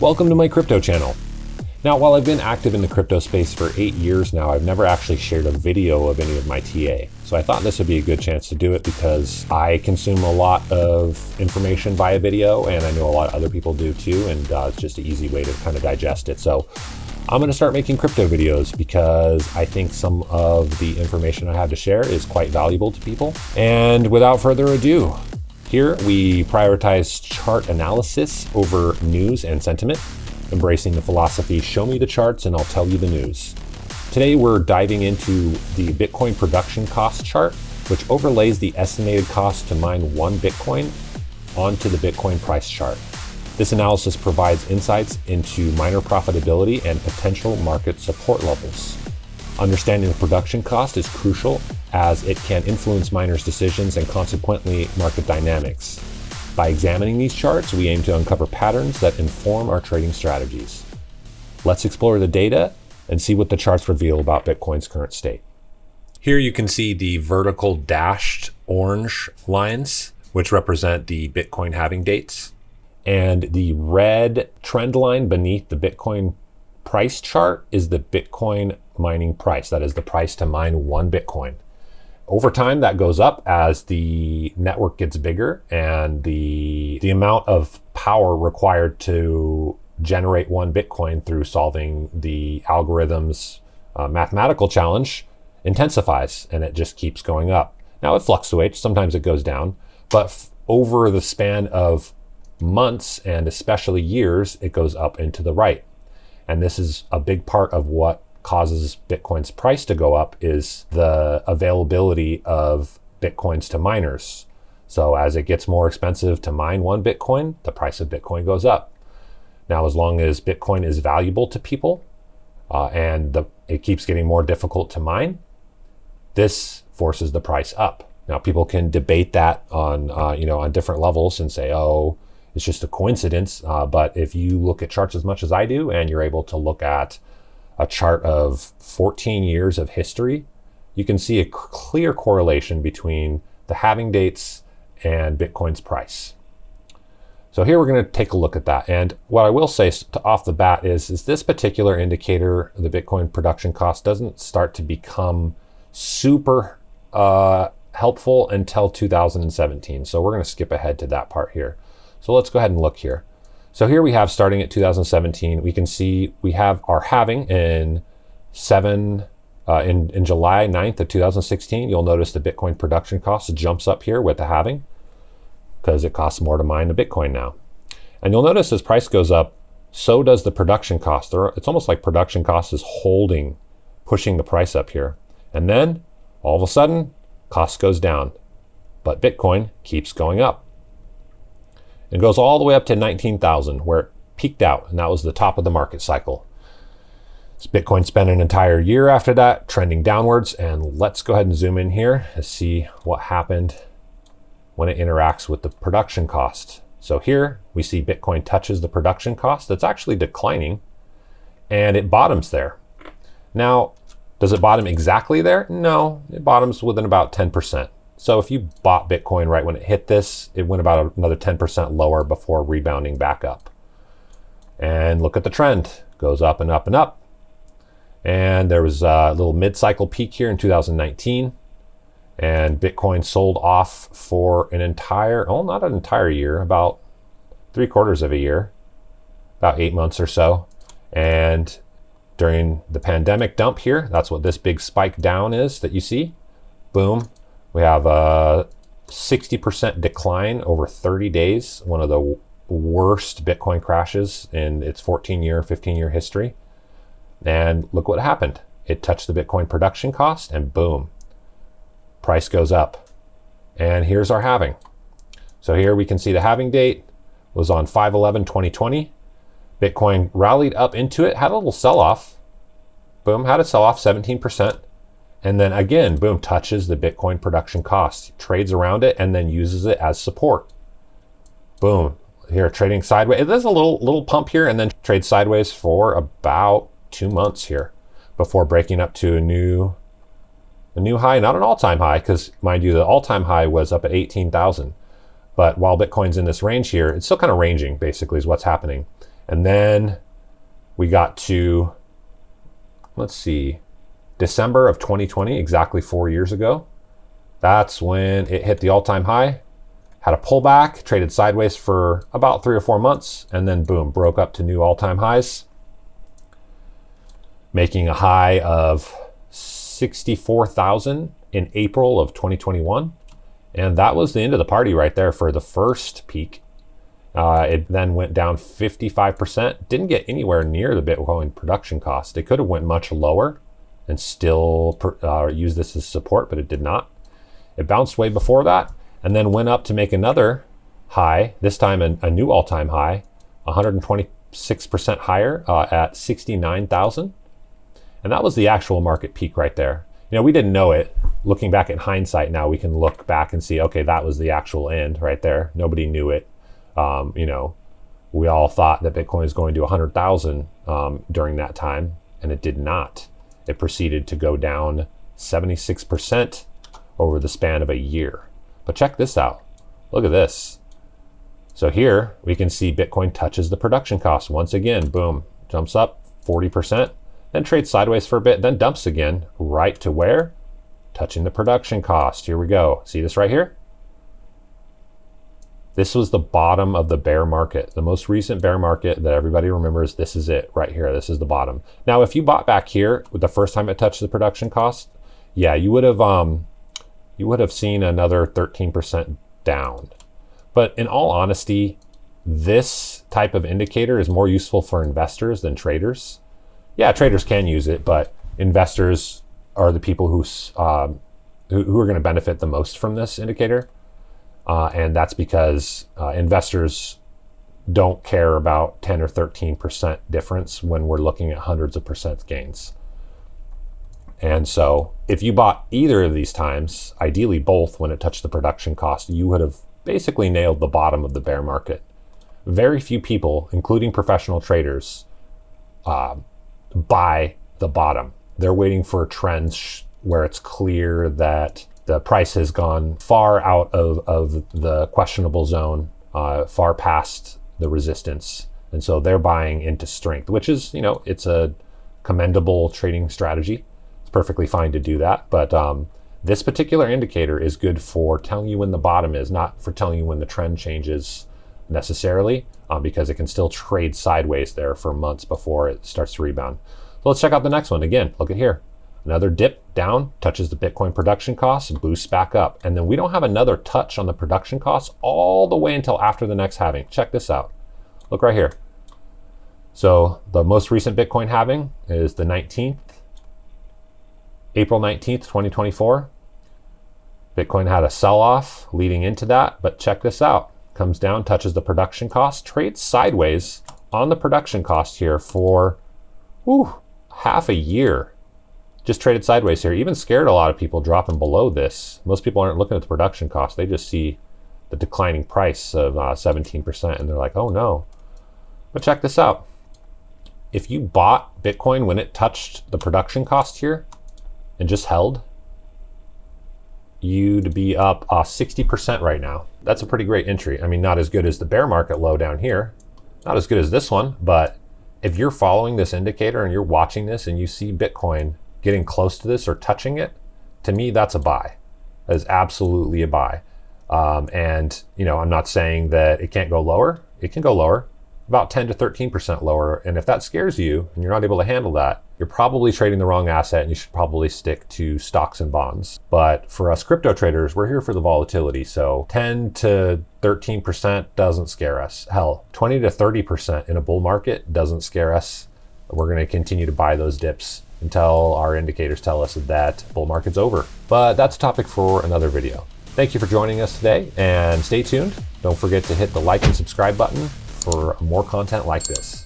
Welcome to my crypto channel. Now, while I've been active in the crypto space for 8 years now, I've never actually shared a video of any of my TA. So I thought this would be a good chance to do it because I consume a lot of information via video, and I know a lot of other people do too, and it's just an easy way to kind of digest it. So I'm going to start making crypto videos because I think some of the information I have to share is quite valuable to people. And without further ado, here we prioritize chart analysis over news and sentiment, embracing the philosophy, show me the charts and I'll tell you the news. Today we're diving into the Bitcoin production cost chart, which overlays the estimated cost to mine one Bitcoin onto the Bitcoin price chart. This analysis provides insights into miner profitability and potential market support levels. Understanding the production cost is crucial as it can influence miners' decisions and consequently market dynamics. By examining these charts, we aim to uncover patterns that inform our trading strategies. Let's explore the data and see what the charts reveal about Bitcoin's current state. Here you can see the vertical dashed orange lines, which represent the Bitcoin halving dates. And the red trend line beneath the Bitcoin price chart is the Bitcoin mining price. That is the price to mine one Bitcoin. Over time, that goes up as the network gets bigger and the amount of power required to generate one Bitcoin through solving the algorithm's mathematical challenge intensifies, and it just keeps going up. Now it fluctuates, sometimes it goes down, but over the span of months and especially years, it goes up and to the right. And this is a big part of what causes Bitcoin's price to go up, is the availability of Bitcoins to miners. So as it gets more expensive to mine one Bitcoin, the price of Bitcoin goes up. Now, as long as Bitcoin is valuable to people it keeps getting more difficult to mine, this forces the price up. Now, people can debate that on different levels and say, oh, it's just a coincidence. But if you look at charts as much as I do, and you're able to look at a chart of 14 years of history, you can see a clear correlation between the halving dates and Bitcoin's price. So here we're going to take a look at that. And what I will say off the bat is this particular indicator, the Bitcoin production cost, doesn't start to become super helpful until 2017. So we're going to skip ahead to that part here. So let's go ahead and look here. So here we have, starting at 2017, we can see we have our halving in July 9th of 2016. You'll notice the Bitcoin production cost jumps up here with the halving because it costs more to mine a Bitcoin now. And you'll notice as price goes up, so does the production cost. It's almost like production cost is pushing the price up here. And then all of a sudden, cost goes down, but Bitcoin keeps going up. It goes all the way up to 19,000, where it peaked out, and that was the top of the market cycle. So Bitcoin spent an entire year after that trending downwards, and let's go ahead and zoom in here and see what happened when it interacts with the production cost. So here we see Bitcoin touches the production cost that's actually declining, and it bottoms there. Now, does it bottom exactly there? No, it bottoms within about 10%. So if you bought Bitcoin right when it hit this, it went about another 10% lower before rebounding back up. And look at the trend, goes up and up and up. And there was a little mid-cycle peak here in 2019. And Bitcoin sold off for not an entire year, about 3/4 of a year, about 8 months or so. And during the pandemic dump here, that's what this big spike down is that you see. Boom. We have a 60% decline over 30 days, one of the worst Bitcoin crashes in its 15-year history. And look what happened. It touched the Bitcoin production cost and boom, price goes up. And here's our halving. So here we can see the halving date was on 5/11/2020. Bitcoin rallied up into it, had a little sell-off. Boom, had a sell-off, 17%. And then again, boom, touches the Bitcoin production cost, trades around it, and then uses it as support. Boom, here trading sideways. There's a little pump here, and then trades sideways for about 2 months here before breaking up to a new high, not an all-time high, because mind you, the all-time high was up at 18,000. But while Bitcoin's in this range here, it's still kind of ranging, basically, is what's happening. And then we got to, let's see, December of 2020, exactly 4 years ago. That's when it hit the all-time high, had a pullback, traded sideways for about 3 or 4 months, and then boom, broke up to new all-time highs, making a high of 64,000 in April of 2021. And that was the end of the party right there for the first peak. It then went down 55%. Didn't get anywhere near the Bitcoin production cost. It could have went much lower and still use this as support, but it did not. It bounced way before that and then went up to make another high, this time a new all-time high, 126% higher at 69,000. And that was the actual market peak right there. You know, we didn't know it. Looking back in hindsight now, we can look back and see, okay, that was the actual end right there. Nobody knew it. You know, we all thought that Bitcoin was going to 100,000 during that time, and it did not. It proceeded to go down 76% over the span of a year. But check this out. Look at this. So here we can see Bitcoin touches the production cost once again. Boom, jumps up 40%, then trades sideways for a bit, then dumps again right to where? Touching the production cost. Here we go. See this right here? This was the bottom of the bear market. The most recent bear market that everybody remembers, this is it right here. This is the bottom. Now, if you bought back here with the first time it touched the production cost, yeah, you would have seen another 13% down. But in all honesty, this type of indicator is more useful for investors than traders. Yeah, traders can use it, but investors are the people who are going to benefit the most from this indicator. And that's because investors don't care about 10 or 13% difference when we're looking at hundreds of percent gains. And so if you bought either of these times, ideally both when it touched the production cost, you would have basically nailed the bottom of the bear market. Very few people, including professional traders, buy the bottom. They're waiting for trends where it's clear that the price has gone far out of the questionable zone, far past the resistance. And so they're buying into strength, which is, you know, it's a commendable trading strategy. It's perfectly fine to do that. But this particular indicator is good for telling you when the bottom is, not for telling you when the trend changes necessarily, because it can still trade sideways there for months before it starts to rebound. So let's check out the next one. Again, look at here. Another dip down, touches the Bitcoin production costs, boosts back up. And then we don't have another touch on the production costs all the way until after the next halving. Check this out. Look right here. So the most recent Bitcoin halving is the 19th, April 19th, 2024. Bitcoin had a sell-off leading into that, but check this out. Comes down, touches the production cost, trades sideways on the production cost here for half a year. Just traded sideways here. Even scared a lot of people dropping below this. Most people aren't looking at the production cost. They just see the declining price of 17% and they're like, oh no. But check this out. If you bought Bitcoin when it touched the production cost here and just held, you'd be up 60% right now. That's a pretty great entry. I mean, not as good as the bear market low down here. Not as good as this one, but if you're following this indicator and you're watching this and you see Bitcoin getting close to this or touching it, to me, that's a buy. That is absolutely a buy. And, you know, I'm not saying that it can't go lower. It can go lower, about 10 to 13% lower. And if that scares you and you're not able to handle that, you're probably trading the wrong asset and you should probably stick to stocks and bonds. But for us crypto traders, we're here for the volatility. So 10 to 13% doesn't scare us. Hell, 20 to 30% in a bull market doesn't scare us. We're going to continue to buy those dips until our indicators tell us that bull market's over. But that's a topic for another video. Thank you for joining us today and stay tuned. Don't forget to hit the like and subscribe button for more content like this.